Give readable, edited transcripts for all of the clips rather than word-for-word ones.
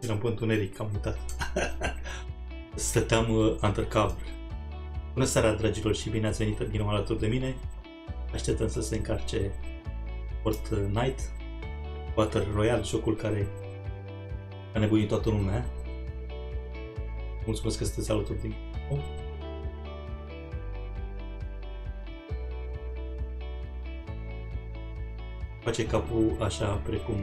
eram pe întuneric, am uitat. Stăteam undercover. Bună seara, dragilor, și bine ați venit din nou alături de mine. Așteptăm să se încarce Fortnite, Battle Royale, jocul care a nebunit toată lumea. Mulțumesc că sunteți alături de mine. Face capul așa precum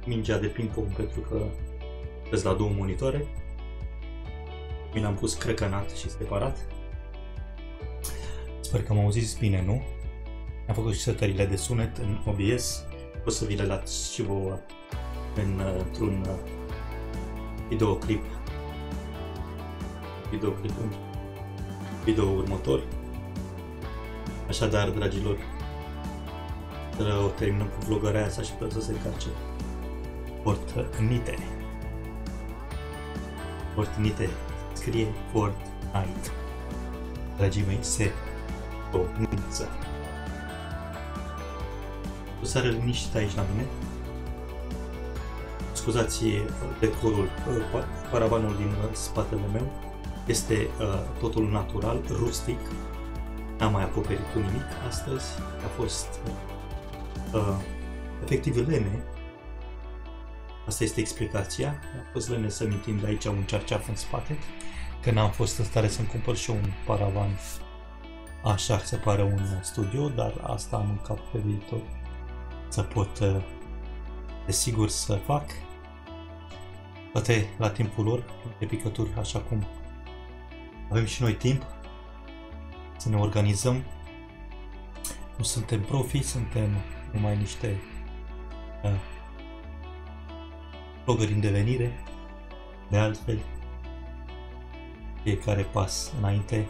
mingea de ping-pong, pentru că vezi la două monitoare. Mi l-am pus crăcănat și separat. Sper că m-au auzit bine, nu? Am făcut și setările de sunet în OBS. O să vi le las și vouă într-un videoclip în video următor. Așadar, dragilor, o terminăm cu vlogarea aia, să așteptăm să se încarce Fortnite. Scrie Fortnite. Dragii mei, se pronunță. O seară liniștită aici la mine. Scuzați decorul, paravanul din spatele meu. Este totul natural, rustic. N-am mai acoperit cu nimic astăzi. A fost efectiv lene. Asta este explicația. A fost lene să-mi întind aici un cearceaf în spate, că n-am fost în stare să-mi cumpăr și un paravan așa se pare un studio, dar asta am în cap pe viitor să pot desigur să fac, poate la timpul lor, de picături, așa cum avem și noi timp să ne organizăm. Nu suntem profi, suntem numai niște vloggeri în devenire. De altfel, fiecare pas înainte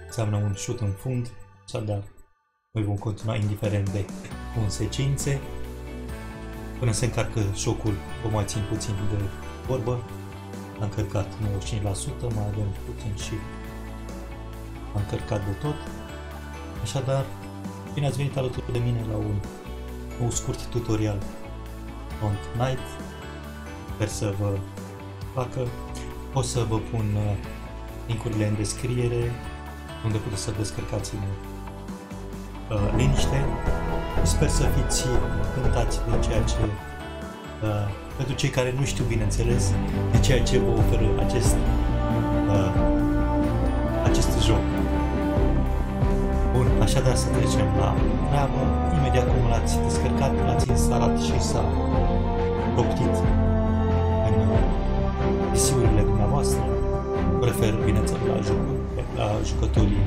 înseamnă un șut în fund, așadar noi vom continua indiferent de consecințe. Până se încarcă jocul, vă mai țin puțin de vorbă. Am încărcat 95%, mai avem puțin și am încărcat de tot. Așadar, bine ați venit alături de mine la un nou scurt tutorial Fortnite. Sper să vă placă. O să vă pun link-urile în descriere, unde puteți să descărcați în liniște. Sper să fiți încântați de ceea ce, pentru cei care nu știu, bineînțeles, de ceea ce vă oferă acest joc. Bun, așadar să trecem la treabă. Imediat cum l-ați descărcat, l-ați instalat și s-a proptit în PC-urile dumneavoastră. Prefer, bineînțeles, la jucătorii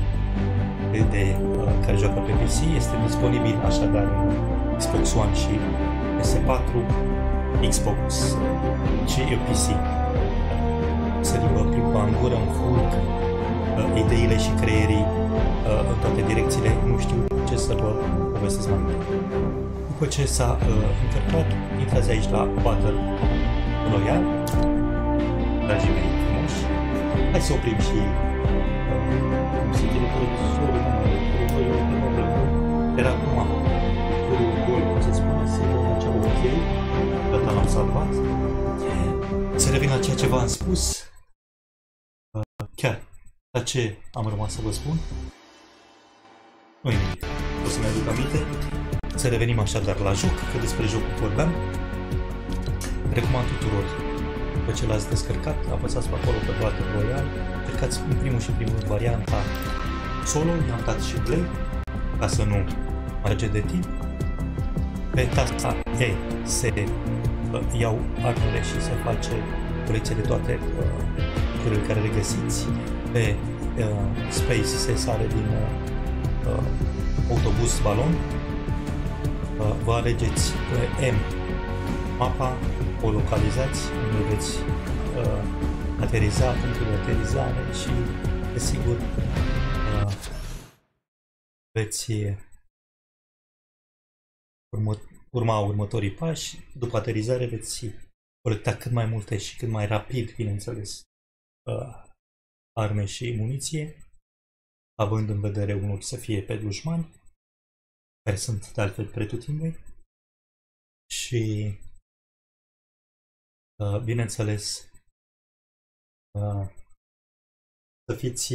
care joacă pe PC. Este disponibil așadar în Xbox One și PS4, Xbox și PC. Să vă plimbă în gură, în fulg, ideile și creierii în toate direcțiile. Nu știu ce să vă povestesc mai mult. După ce s-a încărcat, intrați aici la Battle Royale. Dragii mei frumoși, hai să oprim și cum se teleportul, era acum gol, cum se spune, să dăm acea ok, data l-am salvat. Să revin la ceea ce v-am spus, chiar la ce am rămas să vă spun. Nu nimic, o să-mi aduc aminte. Să revenim așadar la joc, că despre jocul vorbeam. Recomand tuturor, după ce l-ați descărcat, apăsați pe acolo pe Battle Royale, cărcați în primul și primul varianta solo, i-am dat și play, ca să nu merge de timp. Pe tasta E se iau armele și se face colecție de toate lucrurile care le găsiți. Pe Space se sare din autobuz, balon. Vă alegeți pe M mapa, o localizați unde veți ateriza, punctul de aterizare și, desigur, veți urma următorii pași. După aterizare veți colecta cât mai multe și cât mai rapid, bineînțeles, arme și muniție, având în vedere unul să fie pe dușmani, care sunt de altfel pretutindeni, și Bineînțeles, să fiți...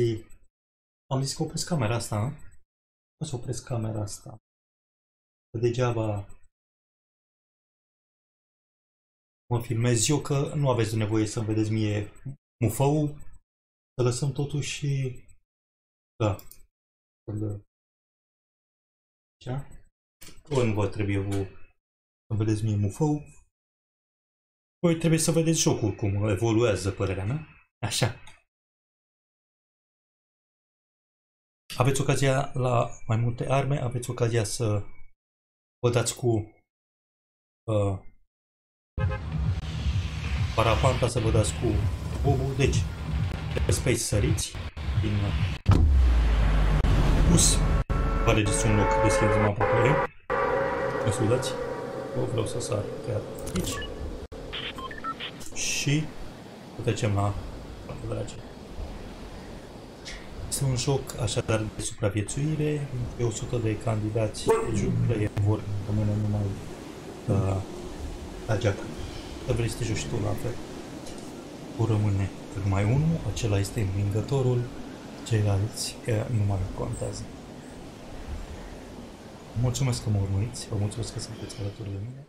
Am zis că opresc camera asta, nu? O să opresc camera asta. Că degeaba mă filmez eu, că nu aveți nevoie să-mi vedeți mie mufăul. Să lăsăm totuși... Da. Așa. Nu vă trebuie vă să vedeți mie mufăul. Voi trebuie să vedeți jocul cum evoluează, părerea mea. Așa. Aveți ocazia la mai multe arme, aveți ocazia să vă dați cu parapanta, să vă dați cu bobul. Deci, pe space săriți din pus. Vă alegeți un loc, deschideți mapa pe el. Mă scuzați. Eu vreau să sar chiar aici. Și trecem la dragi. Este un joc așadar de supraviețuire. Pe 100 de candidați de vor rămâne numai la geacă. Să vrei să te joci tu la fel. Vor rămâne numai unul, acela este învingătorul, ceilalți nu mai contează. Mulțumesc că mă urmăriți, vă mulțumesc că sunteți alături de mine.